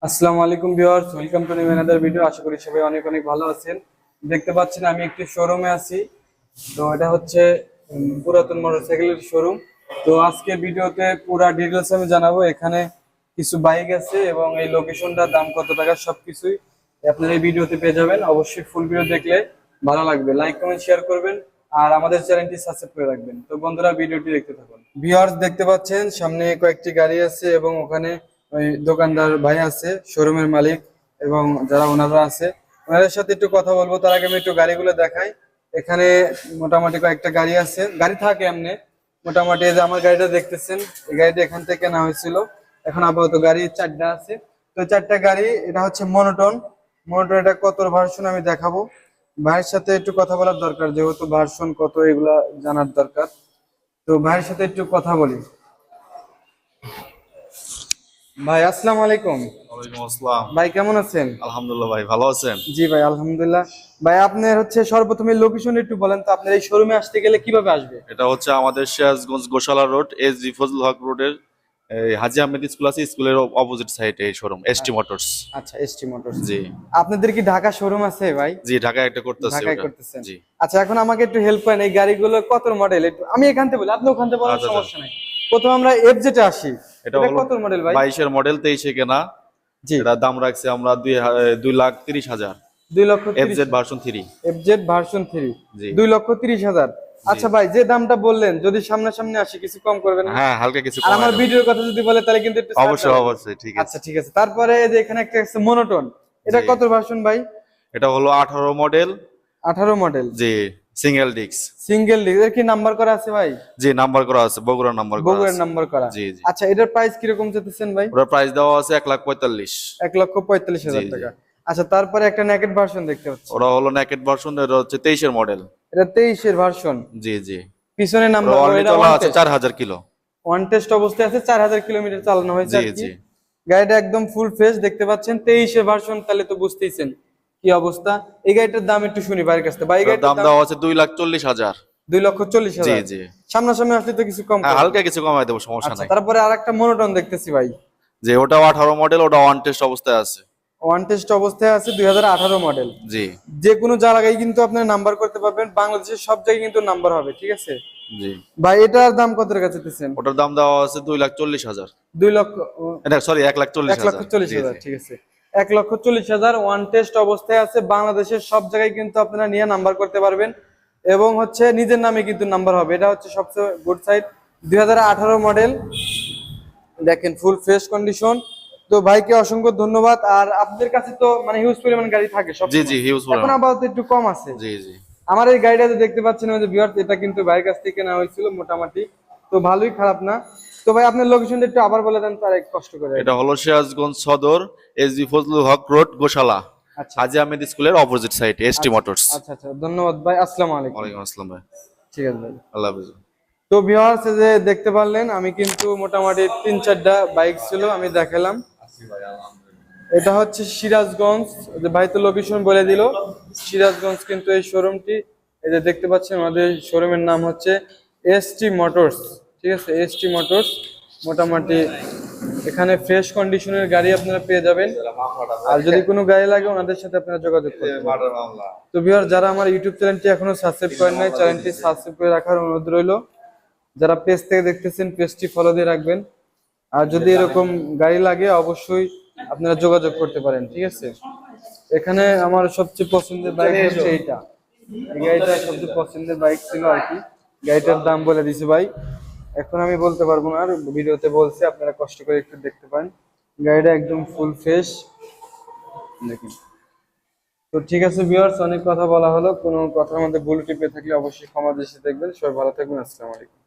আসসালামু আলাইকুম viewers, welcome to new another video. আশা করি সবাই অনেক অনেক ভালো আছেন। দেখতে পাচ্ছেন আমি একটি শোরুমে আছি। তো এটা হচ্ছে পুরাতন মোটরসাইকেলের শোরুম। তো আজকের ভিডিওতে পুরা ডিটেলস আমি জানাবো। এখানে কিছু বাইক আছে এবং এই লোকেশনটা, দাম কত টাকা, সবকিছুই আপনারা এই ভিডিওতে পেয়ে যাবেন। অবশ্যই ফুল ভিডিও দেখলে ভালো লাগবে। লাইক কমেন্ট শেয়ার করবেন আর আমাদের চ্যানেলটি সাবস্ক্রাইব করে রাখবেন। তো বন্ধুরা, ভিডিওটি দেখতে থাকুন। ভিউয়ার্স, দেখতে পাচ্ছেন সামনে কয়েকটি গাড়ি আছে এবং ওখানে ওই দোকানদার ভাই আছে, শোরুমের মালিক এবং যারা ওনারা আছে, ওনাদের সাথে একটু কথা বলবো। তার আগে আমি একটু গাড়িগুলো দেখাই। এখানে মোটামুটি কয়েকটা গাড়ি আছে, গাড়ি থাকে এমনি মোটামুটি। এই যে আমার গাড়িটা দেখতেছেন, এই গাড়িটা এখান থেকে নেওয়া হয়েছিল। এখন আপাতত গাড়ি চারটা আছে। তো চারটা গাড়ি, এটা হচ্ছে মনোটন। মনোটন এটা কত ভার্সন আমি দেখাবো। ভাইয়ের সাথে একটু কথা বলার দরকার, যেহেতু ভার্সন কত এগুলা জানার দরকার। তো ভাইয়ের সাথে একটু কথা বলি। ভাই আসসালামু আলাইকুম। ওয়ালাইকুম আসসালাম। ভাই কেমন আছেন? আলহামদুলিল্লাহ ভাই, ভালো আছেন? জি ভাই, আলহামদুলিল্লাহ। ভাই আপনার হচ্ছে সর্বপ্রথমে লোকেশন একটু বলেন তো, আপনার এই শোরুমে আসতে গেলে কিভাবে আসবে? এটা হচ্ছে আমাদের সিরাজগঞ্জ গোশালা রোড, এস জি ফজলুল হক রোডের এই হাজী আহমেদ স্কুল আছে, স্কুলের অপোজিট সাইডে এই শোরুম, এসটি মোটরস। আচ্ছা, এসটি মোটরস। জি আপনাদের কি ঢাকা শোরুম আছে ভাই? জি, ঢাকায় একটা করতেছি ঢাকায় ওটা। করতেছেন? জি আচ্ছা, এখন আমাকে একটু হেল্প করেন, এই গাড়িগুলো কত মডেল? একটু আমি এখান থেকে বলি, আপনি ওখান থেকে বলার আচ্ছা আচ্ছা। সমস্যা নাই। প্রথম আমরা এফজেড আসি। এটা এটা হলো কত মডেল ভাই? 22-এর মডেল, 23-এ কেনা। জি, এটা দাম রাখছি আমরা 2,30,000। 2,30,000। FZ version 3। এফজেড ভার্সন 3, জি 2,30,000। জি। আচ্ছা ভাই, যে দামটা বললেন, যদি সামনাসামনি আসি কিছু কম করবেন না? হ্যাঁ, হালকা কিছু আর কমায় আমার দেবো। ভিডিওর কথা যদি বলে তাহলে কিন্তু একটু ছাড় অবশ্যই দেবেন। অবশ্যই, ঠিক আছে। আচ্ছা ঠিক আছে। তারপরে এই যে এখানে একটা আছে মনোটন। এটা জি, কত ভার্সন ভাই? এটা হলো 18 মডেল। 18 মডেল, জি, সিঙ্গেল ডিস্ক। Single disc. এর কি নাম্বার করা আছে ভাই? জি, নাম্বার করা আছে, বগুড়ার নাম্বার করা বগুড়ার আছে। নাম্বার করা। জি জি। আচ্ছা, এটার প্রাইস কিরকম চাইতেছেন ভাই? ওটার প্রাইস দেওয়া আছে 1,45,000। 1,45,000 জি জি। টাকা। আচ্ছা, তারপরে একটা নেকেট ভার্সন দেখতে পাচ্ছি। ওরা হলো নেকেট ভার্সন, এটা হচ্ছে 23-এর মডেল। এটা 23 এর ভার্সন। জি জি। পিছনে ওরা নাম্বার, অলরেডি এটা চলা ওয়ান আছে টেস্ট। 4,000 কিলো। ওয়ান টেস্ট অবস্থায় আছে, 4000 কিলোমিটার চালানো হয়েছে জি আর কি। জি। গাড়িটা একদম ফুল ফ্রেশ দেখতে পাচ্ছেন, 23 এর ভার্সন, তাহলে তো বুঝতেইছেন কি অবস্থা। এই গাড়িটার দাম একটু শুনি ভাইয়ের কাছ থেকে। ভাই, এই ওটার গাড়িটার দাম দাম দেওয়া আছে 2,40,000। 2,40,000। জি জি। সামনাসামনি আসলে তো কিছু কম হ্যাঁ, করবেন। হালকা কিছু কমাই দেবো, সমস্যা আচ্ছা, নাই। তারপরে আর একটা মনোটন দেখতেছি ভাই। যে ওটাও 18 মডেল, ওটা ওয়ান টেস্ট অবস্থায় আছে। ওয়ান টেস্ট অবস্থায় আছে, 2018 মডেল। জি যে কোনো জায়গায় কিন্তু আপনার নাম্বার করতে পারবেন, বাংলাদেশের সব জায়গায় কিন্তু নাম্বার হবে, ঠিক আছে? জি। ভাই, এটার দাম কত টাকা চাইতেছেন? ওটার দাম দেওয়া আছে 2,40,000। 2 লক্ষ, এটা সরি, এক লক্ষ 1,40,000। চল্লিশ জি হাজার জি। ঠিক আছে। 1,40,000 ওয়ান টেস্ট অবস্থায় আছে, বাংলাদেশের সব জায়গায় কিন্তু আপনারা নিয়ে নাম্বার করতে পারবেন এবং হচ্ছে নিজের নামে কিন্তু নাম্বার হবে। এটা হচ্ছে সবচেয়ে গুড সাইড। 2018 মডেল, দেখেন ফুল ফ্রেশ কন্ডিশন। তো ভাইকে অসংখ্য ধন্যবাদ। আর আপনাদের কাছে তো মানে হিউজ পরিমাণ গাড়ি থাকে সব জি জি, সময়, হিউজ এখন পরিমাণ। আপাতত একটু কম আছে। জি জি। আমার এই গাড়িটা যে দেখতে পাচ্ছেন, ওই যে ভিউয়ার্স, এটা কিন্তু ভাইয়ের কাছ থেকে নেওয়া হয়েছিল মোটামুটি। তো ভালোই, খারাপ না। তো ভাই, আপনার লোকেশনটা একটু আবার বলে দেন তো, আর একটু কষ্ট করে। এটা হলো সিরাজগঞ্জ সদর, এস জি ফজলুল হক রোড, গোশালা, আচ্ছা হাজী আহমেদ স্কুলের অপোজিট সাইড, এসটি আচ্ছা মোটরস। আচ্ছা আচ্ছা, ধন্যবাদ ভাই। আসসালামু আলাইকুম। ওয়ালাইকুম আসসালাম ভাই। ঠিক আছে ভাই। আল্লাহ হাফেজ। তো ভিউয়ার্স, যে দেখতে পারলেন, আমি কিন্তু মোটামুটি 3-4টা বাইক ছিল, আমি দেখালাম। এটা হচ্ছে সিরাজগঞ্জ, যে ভাই তো লোকেশন বলে দিল। সিরাজগঞ্জ কিন্তু এই শোরুমটি, এই যে দেখতে পাচ্ছেন, আমাদের শোরুমের নাম হচ্ছে এসটি মোটরস, ঠিক আছে? ST motors. মোটামুটি এখানে ফ্রেশ কন্ডিশনের গাড়ি আপনারা পেয়ে যাবেন। আর যদি কোনো গাড়ি লাগে, ওনাদের সাথে আপনারা যোগাযোগ করতে পারেন। তো ভিউয়ার, যারা আমার ইউটিউব চ্যানেলটি এখনো সাবস্ক্রাইব করেন নাই, চ্যানেলটি সাবস্ক্রাইব করে রাখার অনুরোধ রইল। যারা পেজ থেকে দেখতেছেন, পেজটি ফলো দিয়ে রাখবেন। আর যদি এরকম গাড়ি লাগে, অবশ্যই আপনারা যোগাযোগ করতে পারেন, ঠিক আছে? এখানে আমার সবচেয়ে পছন্দের বাইক হচ্ছে এইটা। এই গাড়িটা সবচেয়ে পছন্দের বাইক ছিল আর কি। গাড়িটার দাম বলে দিছি ভাই, এখন আমি বলতে পারবো না, আর ভিডিওতে বলছি, আপনারা কষ্ট করে একটু দেখতে পারেন। গাড়িটা একদম ফুল ফ্রেশ, দেখুন। তো ঠিক আছে ভিউয়ার্স, অনেক কথা বলা হলো, কোনো কথার মধ্যে ভুল টিপে থাকলে অবশ্যই ক্ষমা দৃষ্টিতে দেখবেন। সবাই ভালো থাকবেন। আসসালামু আলাইকুম।